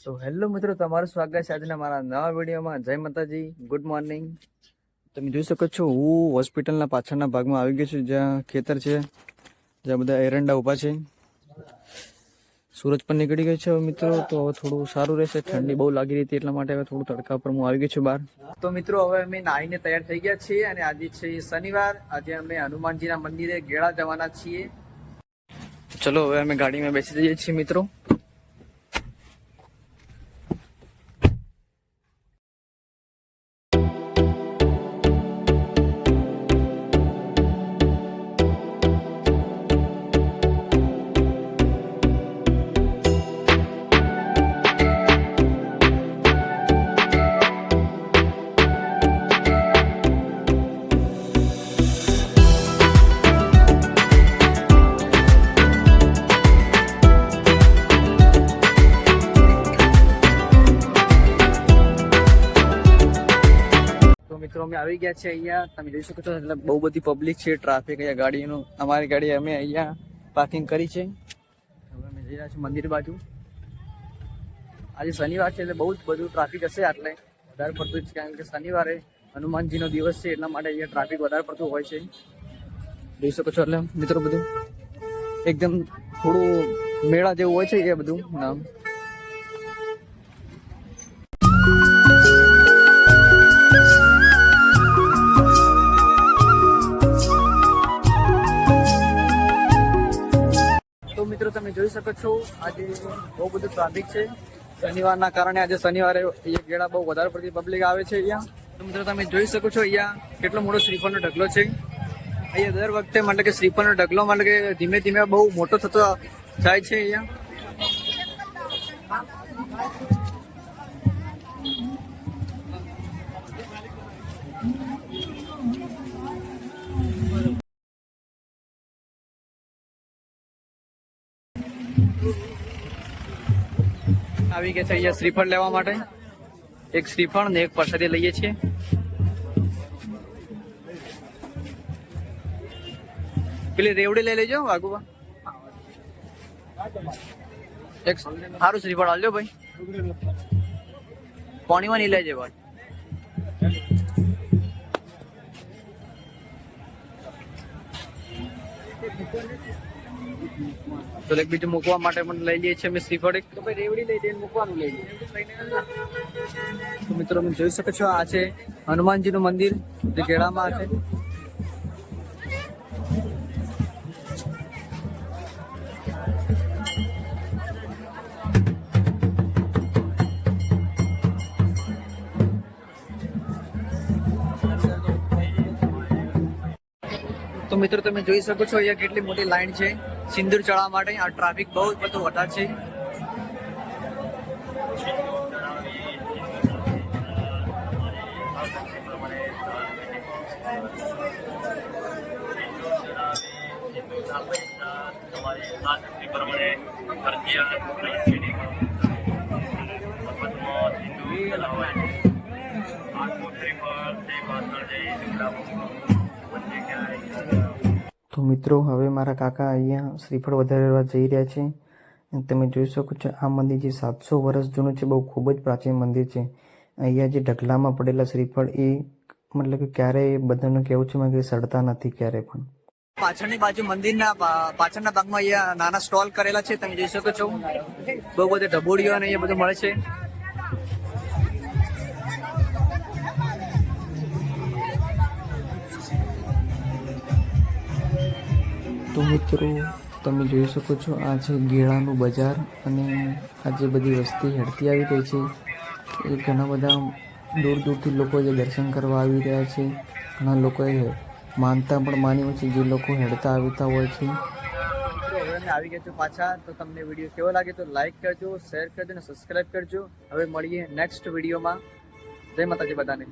તો હેલો મિત્રો, તમારું સ્વાગત છે આજના મારા નવા વિડીયોમાં. જય માતાજી, ગુડ મોર્નિંગ. તમે જોઈ શકો છો, હું હોસ્પિટલના પાછળના ભાગમાં આવી ગયો છું, જ્યાં ખેતર છે, જ્યાં બધા એરંડા ઊભા છે. સૂરજ પણ નીકળી ગયો છે હવે મિત્રો, તો હવે થોડું સારું રહેશે. ઠંડી બહુ લાગી રહી હતી, એટલા માટે હવે થોડું તડકા પર હું આવી ગયો છું બહાર. તો મિત્રો, હવે અમે નાહીને તૈયાર થઈ ગયા છીએ અને આજે છે શનિવાર. આજે અમે હનુમાનજીના મંદિરે ગેળા જવાના છીએ. ચલો હવે અમે ગાડીમાં બેસી જઈએ છીએ મિત્રો. મિત્રો અમે આવી ગયા છે અહીંયા. તમે જોઈ શકો છો, એટલે બહુ બધી પબ્લિક છે, ટ્રાફિક અહીંયા ગાડીનું. અમારી ગાડી અમે અહીંયા પાર્કિંગ કરી છે. હવે અમે જઈ રહ્યા છીએ મંદિર બાજુ. આજે શનિવાર છે એટલે બહુ જ બધું ટ્રાફિક હશે, એટલે વધારે પડતું જ, કારણ કે શનિવારે હનુમાનજીનો દિવસ છે, એટલા માટે અહીંયા ટ્રાફિક વધારે પડતું હોય છે. જોઈ શકો છો એટલે મિત્રો, બધું એકદમ થોડું મેળા જેવું હોય છે એ બધું નામ. તો મિત્રો, તમે જોઈ શકો છો, આજે બહુ બધું ટ્રાફિક છે શનિવારના કારણે. આજે શનિવારે અહીંયા ગેળા બહુ વધારે પડતી પબ્લિક આવે છે અહીંયા. તો મિત્રો, તમે જોઈ શકો છો અહીંયા કેટલો મોટો શ્રીફળનો ઢગલો છે. અહીંયા દર વખતે એટલે કે શ્રીફળનો ઢગલો એટલે કે ધીમે ધીમે બહુ મોટો થતો જાય છે અહીંયા. આવી ગયા છે અહીંયા શ્રીફળ લેવા માટે. એક શ્રીફળ ને એક પ્રસાદી લઈએ છીએ. પેલી રેવડી લઈ લેજો વાઘુબા. એક સારું શ્રીફળ આલજો ભાઈ. પાણીમાં નહીં લેજે ભાઈ. તો એક બીજું મૂકવા માટે પણ લઈ લઈએ છીએ અમે શ્રીફળ. એક તો ભાઈ રેવડી લઈ જઈને મૂકવાનું લઈ લઈએ. તો મિત્રો, તમે જોઈ શકો છો, આ છે હનુમાનજીનું મંદિર જે ગેળામાં છે. તો મિત્રો, તમે જોઈ શકો છો અહીંયા કેટલી મોટી લાઈન છે સિંદૂર ચડાવવા માટે. આ ટ્રાફિક બહુ જ બધું વધારે છે. તો મિત્રો, હવે મારા કાકા અહીંયા શ્રીફળ વધારવા જઈ રહ્યા છે. તમે જોઈ શકો છો, આ મંદિર જે 700 વર્ષ જૂનું છે, બહુ ખૂબ જ પ્રાચીન મંદિર છે. અહીંયા જે ઢગલામાં પડેલા શ્રીફળ એ મતલબ કે ક્યારેય બધાનું કહેવું છે કે સડતા નથી ક્યારે પણ. પાછળની બાજુ મંદિરના પાછળના ભાગમાં અહીંયા નાના સ્ટોલ કરેલા છે. તમે જોઈ શકો છો, બહુ બધા ઢબોડીઓ અને અહીંયા બધું મળે છે. તો મિત્રો, તમે જોઈ શકો છો, આ છે ગેળાનું બજાર. અને આ જે બધી વસ્તી હેડતી આવી રહી છે, એ ઘણા બધા દૂર દૂરથી લોકો જે દર્શન કરવા આવી રહ્યા છે. ઘણા લોકોએ માનતા પણ માની હોય છે, જે લોકો હેડતા આવતા હોય છે. હવે અમે આવી ગયા છો પાછા. તો તમને વિડીયો કેવો લાગે તો લાઈક કરજો, શેર કરજો અને સબસ્ક્રાઈબ કરજો. હવે મળીએ નેક્સ્ટ વિડીયોમાં. જય માતાજી બધાને.